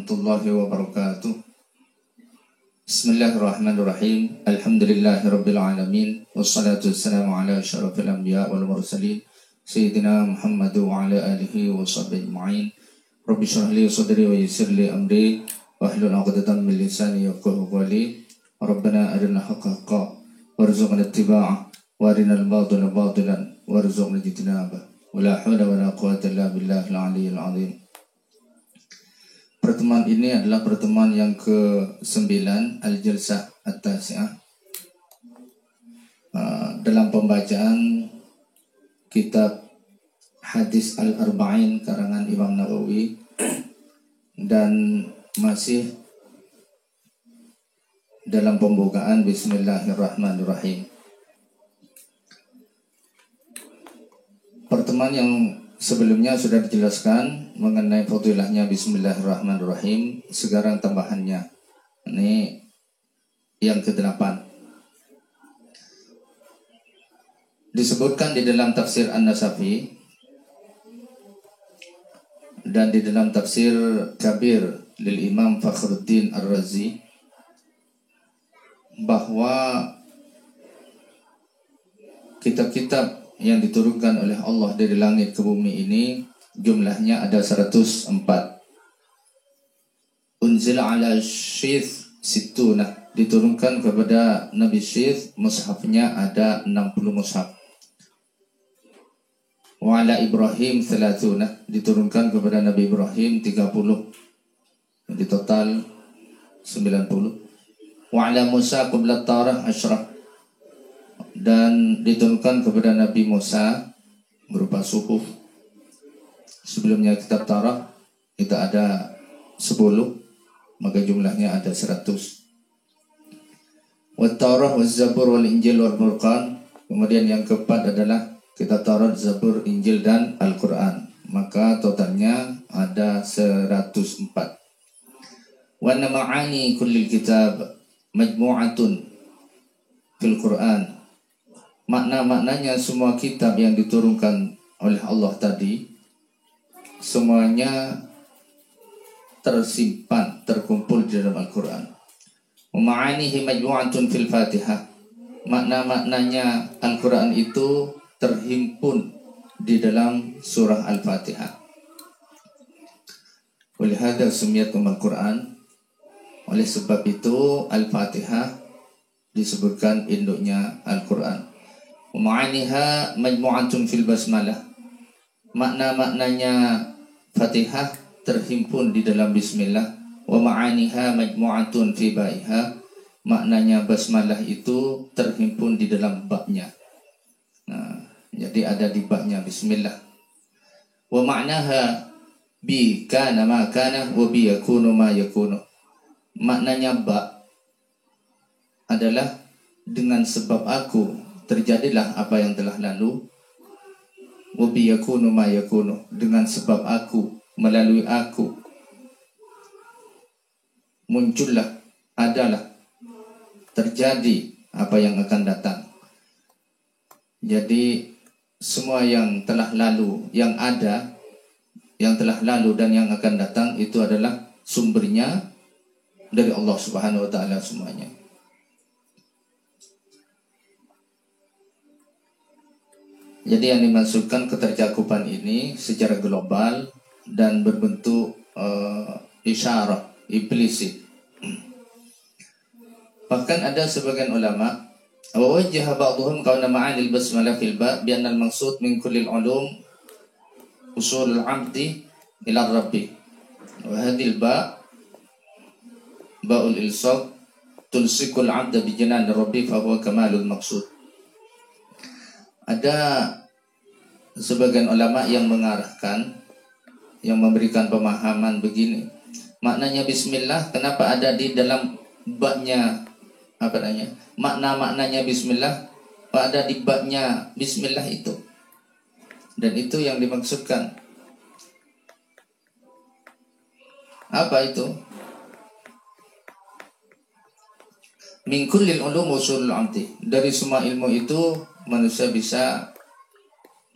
warahmatullahi wabarakatuh. Bismillahirrahmanirrahim. Alhamdulillahirabbil alamin. Wassalatu wassalamu ala asyrafil anbiya wal mursalin sayyidina Muhammad wa ala alihi wa sahbihi ajma'in. Rabbi shrah li sadri wa yassir li amri wahlul 'uqdatam min lisani yafqahu qawli. Rabbana arina haqqa haqqan warzuqna ittiba'ah wa arinal batila batilan warzuqna ijtinabah. Wala haula wala quwwata illa billahil aliyyil azim. Pertemuan ini adalah pertemuan yang ke-9 Al-Jalsah At-Tasi'ah dalam pembacaan kitab Hadis Al-Arba'in karangan Imam Nawawi, dan masih dalam pembukaan Bismillahirrahmanirrahim. Pertemuan yang sebelumnya sudah dijelaskan mengenai fadilahnya Bismillahirrahmanirrahim. Sekarang tambahannya, ini yang ke-8. Disebutkan di dalam tafsir An-Nasafi dan di dalam tafsir Kabir lil Imam Fakhruddin Ar-Razi bahwa kitab-kitab yang diturunkan oleh Allah dari langit ke bumi ini jumlahnya ada 104. Unzila ala Syith situna, diturunkan kepada Nabi Syith, mushafnya ada 60 mushaf. Wa ala Ibrahim thalathuna, diturunkan kepada Nabi Ibrahim 30. Di total 90. Wa ala Musa qabla Taurah asyrah, dan diturunkan kepada Nabi Musa berupa suhuf. Sebelumnya kitab Taurah itu ada 10, maka jumlahnya ada 100. Wa Taurah wa Zabur wal Injil wal Furqan, kemudian yang keempat adalah kitab Taurat, Zabur, Injil dan Al-Quran, maka totalnya ada 104. Wa ma'ani kullil kitab majmu'atun fil Quran, makna-maknanya semua kitab yang diturunkan oleh Allah tadi semuanya tersimpan, terkumpul di dalam Al-Quran. Ma'anihi majmu'atun fil Fatihah, makna-maknanya Al-Quran itu terhimpun di dalam surah Al-Fatihah. Oleh hadza sumiyat Al-Quran, oleh sebab itu Al-Fatihah disebutkan induknya Al-Quran. Ma'aniha majmu'atun fil basmalah, makna-maknanya Fatihah terhimpun di dalam bismillah. Wa ma'aniha majmu'atun fi ba'iha, maknanya basmalah itu terhimpun di dalam babnya. Nah, jadi ada di babnya bismillah. Wa ma'naha bi kana ma kana wa bi yakunu ma yakunu, maknanya ba adalah dengan sebab aku terjadilah apa yang telah lalu. Wa bi yakunu ma yakunu, dengan sebab aku, melalui aku, muncullah, adalah, terjadi apa yang akan datang. Jadi semua yang telah lalu, yang ada, yang telah lalu dan yang akan datang itu adalah sumbernya dari Allah Subhanahu wa taala semuanya. Jadi yang dimaksudkan ketercakupan ini secara global dan berbentuk isyarah, implisit. Bahkan ada sebagian ulama wajah ba'dhum kauna ma'anil basmalah fil ba' bi anna al-maqsud min kulli al-ulum usul al-'abdi ila rabbi, wa hadhihi al-ba' ba'ul ilsaq tulsikul 'abda bi janan rabbi fa huwa kamalul maqsud. Ada sebagian ulama yang mengarahkan, yang memberikan pemahaman begini, maknanya bismillah, kenapa ada di dalam babnya, apa namanya, makna-maknanya bismillah ada di babnya bismillah itu, dan itu yang dimaksudkan. Apa itu? Min kullil ulum usulul 'abdi, dari semua ilmu itu manusia bisa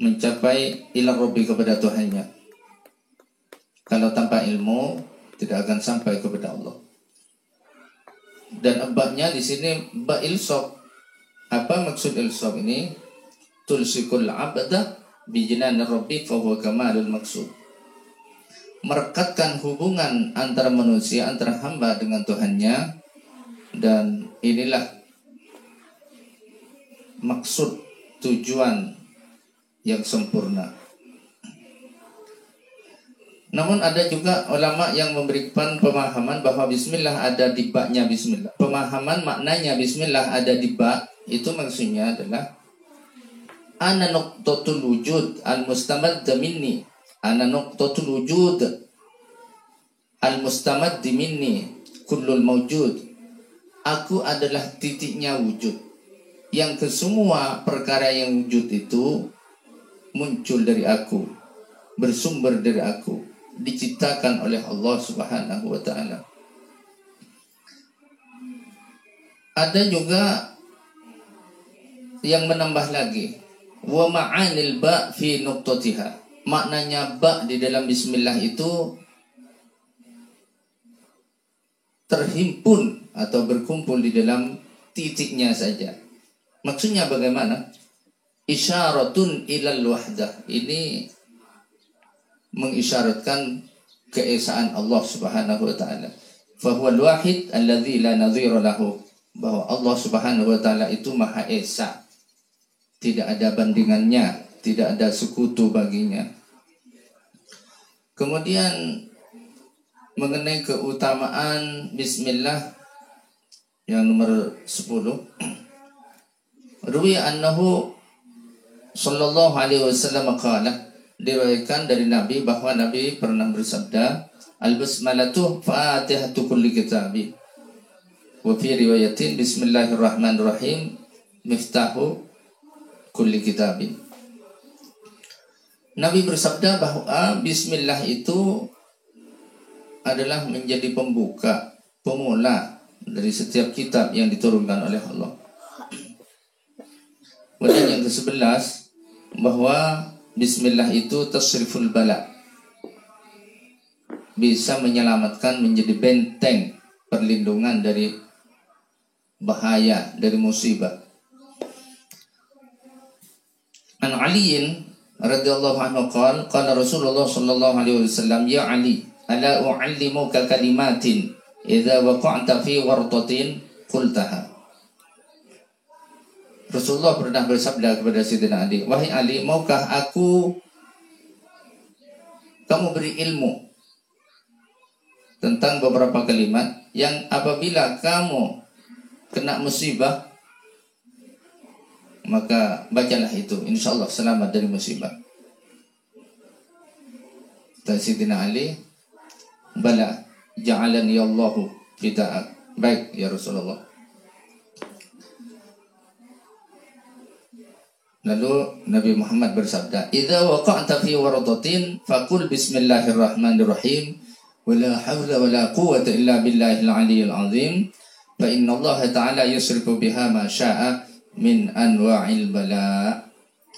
mencapai ila rabbi, kepada Tuhannya. Kalau tanpa ilmu tidak akan sampai kepada Allah. Dan abahnya di sini ba ilsaq. Apa maksud ilsaq ini? Tulsikul abda bi jinanir rabbi fa huwa kamalul maksud. Merekatkan hubungan antara manusia, antara hamba dengan Tuhannya, dan inilah maksud tujuan yang sempurna. Namun ada juga ulama yang memberikan pemahaman bahwa bismillah ada di ba-nya bismillah. Pemahaman maknanya bismillah ada di ba, itu maksudnya adalah ana nuqtatul wujud al-mustamad minni. Ana nuqtatul wujud al-mustamad minni kullul mawjud. Aku adalah titiknya wujud, yang kesemua perkara yang wujud itu muncul dari aku, bersumber dari aku, diciptakan oleh Allah Subhanahu wa ta'ala. Ada juga yang menambah lagi, wa ma'anil ba fi nuqtatiha. Maknanya ba di dalam bismillah itu terhimpun atau berkumpul di dalam titiknya saja. Maksudnya bagaimana? Isyaratun ilal wahdah. Ini mengisyaratkan keesaan Allah Subhanahu wa taala. Fa huwal wahid alladzi la nadhira lahu. Bahwa Allah Subhanahu wa taala itu Maha Esa. Tidak ada bandingannya, tidak ada sekutu baginya. Kemudian mengenai keutamaan bismillah yang nomor 10. Ruwiya annahu sallallahu alaihi wasallam qala, diriwayatkan dari Nabi bahwa Nabi pernah bersabda, al-basmalatu fatihatu kulli kitabi. Wa fi riwayatin bismillahirrahmanirrahim miftahu kulli kitabin. Nabi bersabda bahwa bismillah itu adalah menjadi pembuka, pemula dari setiap kitab yang diturunkan oleh Allah. Kemudian yang ke-11, bahwa bismillah itu tasriful bala, bisa menyelamatkan, menjadi benteng perlindungan dari bahaya, dari musibah. An Aliin radhiyallahu anhu qala Rasulullah sallallahu alaihi wasallam, ya Ali, ala u'allimuka kalimatin idza waqa'ta fi wartatin qultaha. Rasulullah pernah bersabda kepada Sayyidina Ali, wahai Ali, maukah kamu beri ilmu tentang beberapa kalimat yang apabila kamu kena musibah maka bacalah itu, insyaallah selamat dari musibah. Dan Sayyidina Ali, bala ja'alani Allahu fita'ak. Baik ya Rasulullah. Lalu Nabi Muhammad bersabda, idza waqa'ta fi waradatin faqul bismillahirrahmanirrahim wa la haula wa la quwwata illa billahil aliyyil azim fa inna Allah ta'ala yusrifu biha ma syaa min anwa'il bala.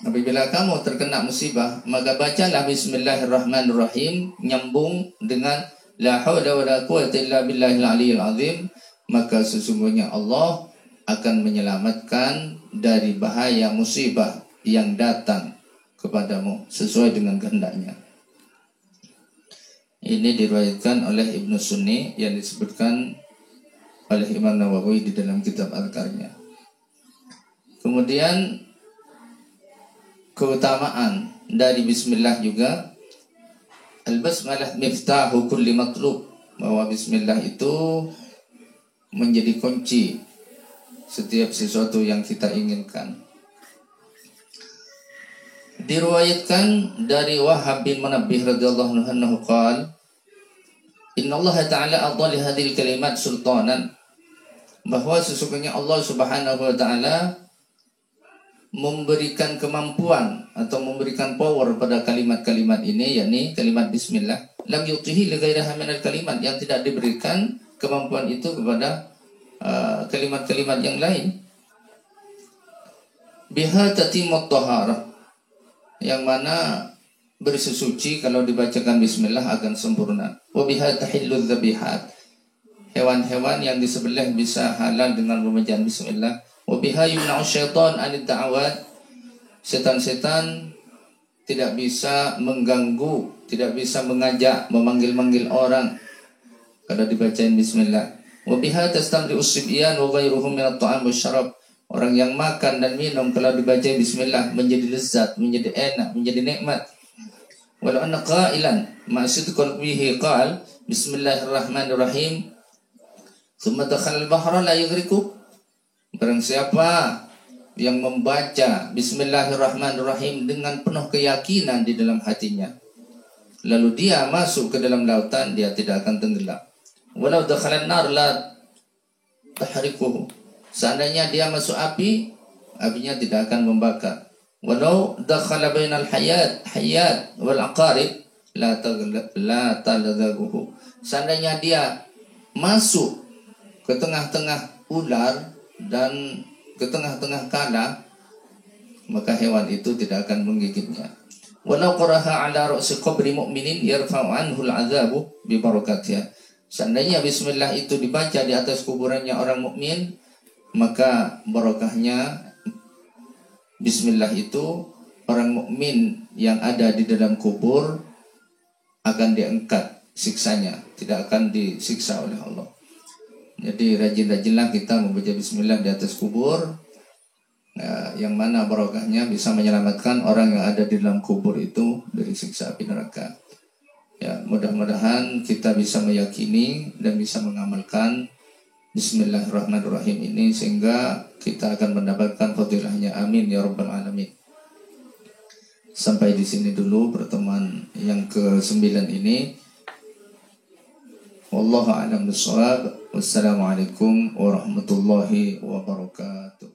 Apabila kamu terkena musibah, maka bacalah bismillahirrahmanirrahim nyambung dengan la haula wa la quwwata illa billahil aliyyil azim, maka sesungguhnya Allah akan menyelamatkan dari bahaya musibah yang datang kepadamu sesuai dengan kehendaknya. Ini diriwayatkan oleh Ibnu Sunni yang disebutkan oleh Imam Nawawi di dalam kitab Al-Qarnya. Kemudian keutamaan dari bismillah juga, al-basmalah miftahu kulli matlub, bahwa bismillah itu menjadi kunci setiap sesuatu yang kita inginkan. Diriwayatkan dari Wahab bin Munabbih radhiyallahu anhu qala, inna Allah ta'ala adha li hadhil kalimat sultanan, bahwa sesungguhnya Allah Subhanahu wa taala memberikan kemampuan atau memberikan power pada kalimat-kalimat ini, yakni kalimat bismillah, lam yutihi li ghairiha minal kalimat, yang tidak diberikan kemampuan itu kepada kalimat-kalimat yang lain. Biha tatimut taharah, yang mana bersuci kalau dibacakan bismillah akan sempurna. Wa biha tahillu dzabihat. Hewan-hewan yang disembelih bisa halal dengan pembacaan bismillah. Wa biha yumna'u syaitan 'anid da'awat. Setan-setan tidak bisa mengganggu, tidak bisa mengajak, memanggil-manggil orang kalau dibacain bismillah. Wa biha tastamri'u as-sibyan wa ghairuhum min at-ta'am wasyarab. Orang yang makan dan minum kalau dibaca bismillah menjadi lezat, menjadi enak, menjadi nikmat. Walau anna qailan ma sidqan bihi qal bismillahirrahmanirrahim thumma dakhala al-bahra la yughriqu. Barang siapa yang membaca bismillahirrahmanirrahim dengan penuh keyakinan di dalam hatinya, lalu dia masuk ke dalam lautan, dia tidak akan tenggelam. Walau dakhala an-nar la tahriquhu. Seandainya dia masuk api, apinya tidak akan membakar. Walau dakhala bainal hayat wal aqarib la taladaguhu. Seandainya dia masuk ke tengah-tengah ular dan ke tengah-tengah kala, maka hewan itu tidak akan menggigitnya. Walau qaraha ala ra'si qabri mu'minin yarfa'u anhu al-'adzabu bi barakatiha. Seandainya bismillah itu dibaca di atas kuburannya orang mukmin, maka barokahnya bismillah itu orang mukmin yang ada di dalam kubur akan diangkat siksanya, tidak akan disiksa oleh Allah. Jadi rajin-rajinlah kita membaca bismillah di atas kubur, yang mana barokahnya bisa menyelamatkan orang yang ada di dalam kubur itu dari siksa api neraka. Ya, mudah-mudahan kita bisa meyakini dan bisa mengamalkan bismillahirrahmanirrahim ini sehingga kita akan mendapatkan fadilahnya. Amin ya rabbal alamin. Sampai di sini dulu pertemuan yang ke-9 ini. Wallahu a'lam bishawab. Wassalamualaikum warahmatullahi wabarakatuh.